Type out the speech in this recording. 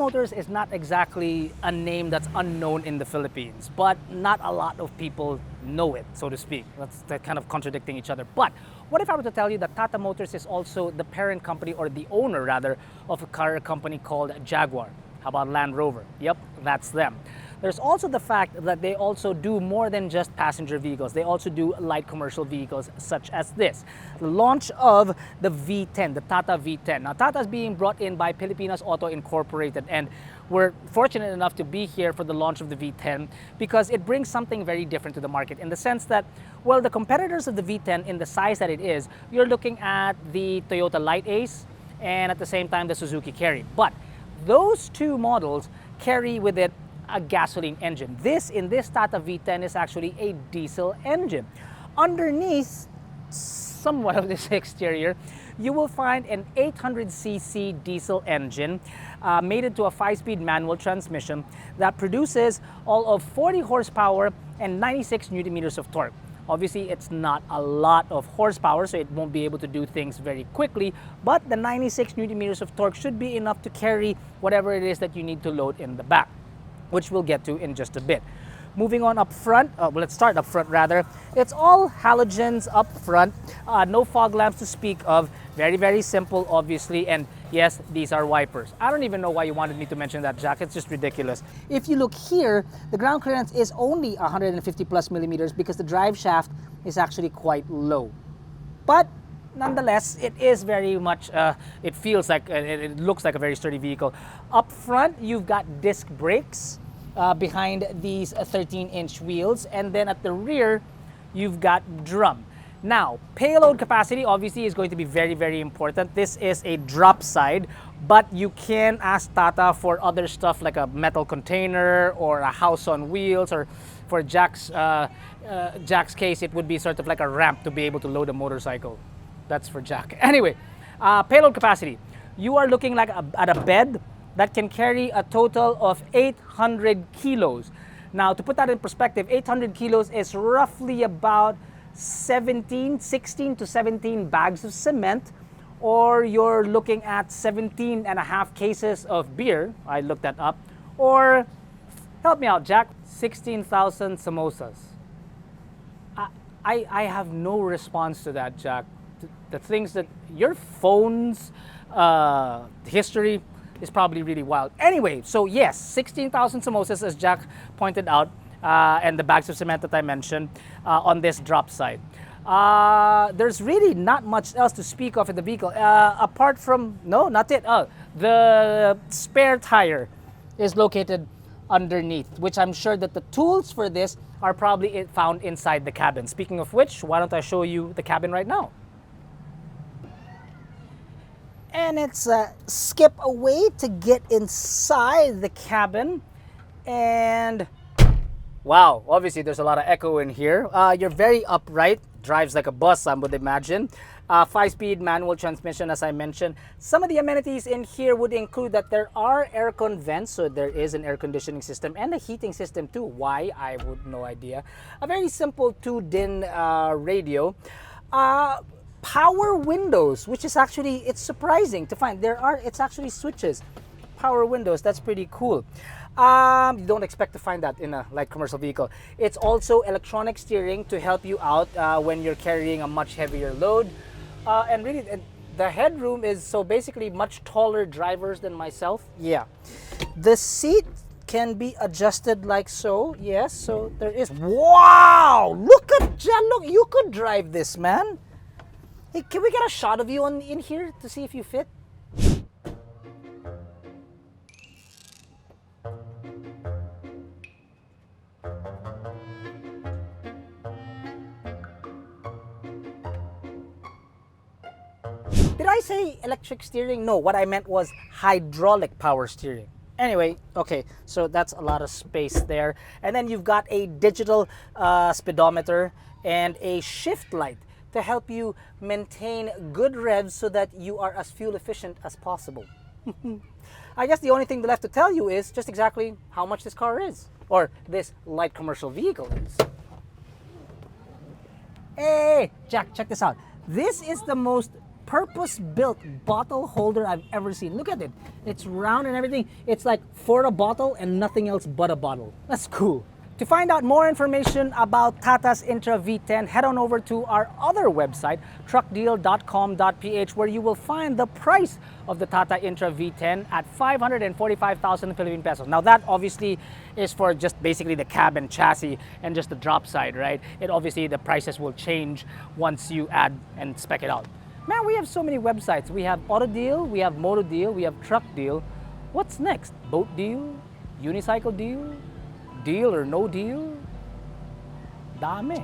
Motors is not exactly a name that's unknown in the Philippines, but not a lot of people know it, so to speak. They're kind of contradicting each other. But what if I were to tell you that Tata Motors is also the parent company, or the owner rather, of a car company called Jaguar? How about Land Rover? Yep, that's them. There's also the fact that they also do more than just passenger vehicles. They also do light commercial vehicles such as this. The launch of the V10, the Tata V10. Now, Tata is being brought in by Pilipinas Auto Incorporated, and we're fortunate enough to be here for the launch of the V10 because it brings something very different to the market in the sense that, well, the competitors of the V10 in the size that it is, you're looking at the Toyota Lite Ace and at the same time the Suzuki Carry. But those two models carry with it a gasoline engine. In this Tata V10 is actually a diesel engine. Underneath somewhat of this exterior, you will find an 800cc diesel engine mated to a 5-speed manual transmission that produces all of 40 horsepower and 96 newton meters of torque. Obviously, it's not a lot of horsepower, so it won't be able to do things very quickly, but the 96 newton meters of torque should be enough to carry whatever it is that you need to load in the back, which we'll get to in just a bit. Moving on up front, let's start up front rather. It's all halogens up front, no fog lamps to speak of. Very, very simple, obviously, and yes, these are wipers. I don't even know why you wanted me to mention that, Jack. It's just ridiculous. If you look here, the ground clearance is only 150 plus millimeters because the drive shaft is actually quite low. But nonetheless, it is very much, it feels like, it looks like a very sturdy vehicle. Up front, you've got disc brakes behind these 13-inch wheels, and then at the rear, you've got drum. Now, payload capacity obviously is going to be very, very important. This is a drop side, but you can ask Tata for other stuff like a metal container or a house on wheels, or for Jack's case, it would be sort of like a ramp to be able to load a motorcycle. That's for Jack. Anyway, payload capacity. You are looking like at a bed that can carry a total of 800 kilos. Now, to put that in perspective, 800 kilos is roughly about 16 to 17 bags of cement, or you're looking at 17 and a half cases of beer. I looked that up. Or, help me out, Jack, 16,000 samosas. I have no response to that, Jack. The things that your phone's history is probably really wild. Anyway, so yes, 16,000 samosas, as Jack pointed out, and the bags of cement that I mentioned on this drop side. There's really not much else to speak of in the vehicle, apart from, no, not it. The spare tire is located underneath, which I'm sure that the tools for this are probably found inside the cabin. Speaking of which, why don't I show you the cabin right now? And it's a skip away to get inside the cabin. And wow, obviously there's a lot of echo in here. You're very upright, drives like a bus, I would imagine. 5-speed manual transmission, as I mentioned. Some of the amenities in here would include that there are aircon vents, so there is an air conditioning system and a heating system too. Why? I would no idea. A very simple 2-DIN radio. Power windows, which is actually, it's surprising to find. It's actually switches. Power windows, that's pretty cool. You don't expect to find that in a light commercial vehicle. It's also electronic steering to help you out when you're carrying a much heavier load. And really, the headroom is so basically much taller drivers than myself. Yeah. The seat can be adjusted like so. Yes, so there is. Wow! Look, you could drive this, man. Hey, can we get a shot of you in here to see if you fit? Did I say electric steering? No, what I meant was hydraulic power steering. Anyway, okay, so that's a lot of space there. And then you've got a digital speedometer and a shift light to help you maintain good revs so that you are as fuel efficient as possible. I guess the only thing left to tell you is just exactly how much this car is, or this light commercial vehicle is. Hey, Jack, check this out. This is the most purpose-built bottle holder I've ever seen. Look at it. It's round and everything. It's like for a bottle and nothing else but a bottle. That's cool. To find out more information about Tata's Intra V10, head on over to our other website, truckdeal.com.ph, where you will find the price of the Tata Intra V10 at 545,000 Philippine pesos. Now that obviously is for just basically the cab and chassis and just the drop side, right? It obviously, the prices will change once you add and spec it out. Man, we have so many websites. We have AutoDeal, we have MotoDeal, we have Truck Deal. What's next? Boat Deal? Unicycle Deal? Deal or no deal? Dami.